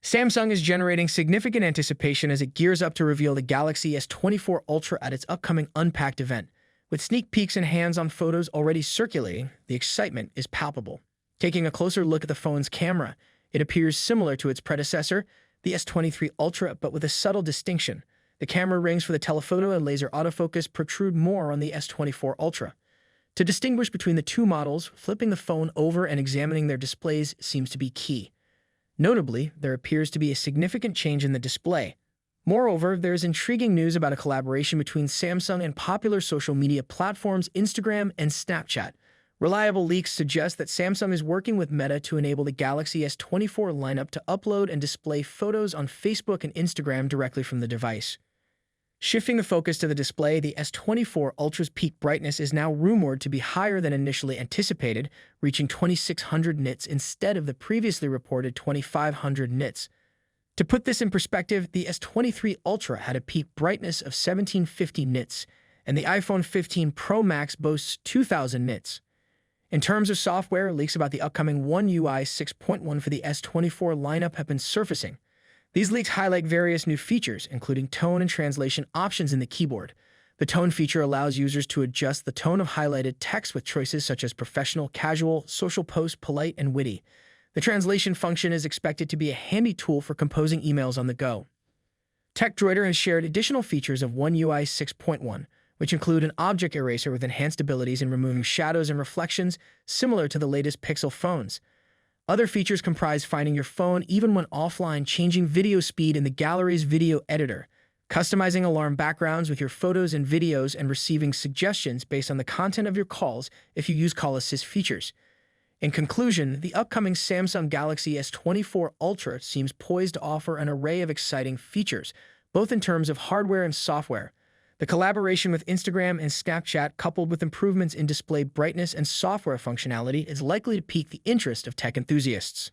Samsung is generating significant anticipation as it gears up to reveal the Galaxy S24 Ultra at its upcoming Unpacked event. With sneak peeks and hands-on photos already circulating, the excitement is palpable. Taking a closer look at the phone's camera, it appears similar to its predecessor, the S23 Ultra, but with a subtle distinction. The camera rings for the telephoto and laser autofocus protrude more on the S24 Ultra. To distinguish between the two models, flipping the phone over and examining their displays seems to be key. Notably, there appears to be a significant change in the display. Moreover, there is intriguing news about a collaboration between Samsung and popular social media platforms Instagram and Snapchat. Reliable leaks suggest that Samsung is working with Meta to enable the Galaxy S24 lineup to upload and display photos on Facebook and Instagram directly from the device. Shifting the focus to the display, the S24 Ultra's peak brightness is now rumored to be higher than initially anticipated, reaching 2600 nits instead of the previously reported 2500 nits. To put this in perspective, the S23 Ultra had a peak brightness of 1750 nits, and the iPhone 15 Pro Max boasts 2000 nits. In terms of software, leaks about the upcoming One UI 6.1 for the S24 lineup have been surfacing. These leaks highlight various new features, including tone and translation options in the keyboard. The tone feature allows users to adjust the tone of highlighted text with choices such as professional, casual, social post, polite, and witty. The translation function is expected to be a handy tool for composing emails on the go. TechDroider has shared additional features of One UI 6.1, which include an object eraser with enhanced abilities in removing shadows and reflections, similar to the latest Pixel phones. Other features comprise finding your phone even when offline, changing video speed in the gallery's video editor, customizing alarm backgrounds with your photos and videos, and receiving suggestions based on the content of your calls if you use call assist features. In conclusion, the upcoming Samsung Galaxy S24 Ultra seems poised to offer an array of exciting features, both in terms of hardware and software. The collaboration with Instagram and Snapchat, coupled with improvements in display brightness and software functionality, is likely to pique the interest of tech enthusiasts.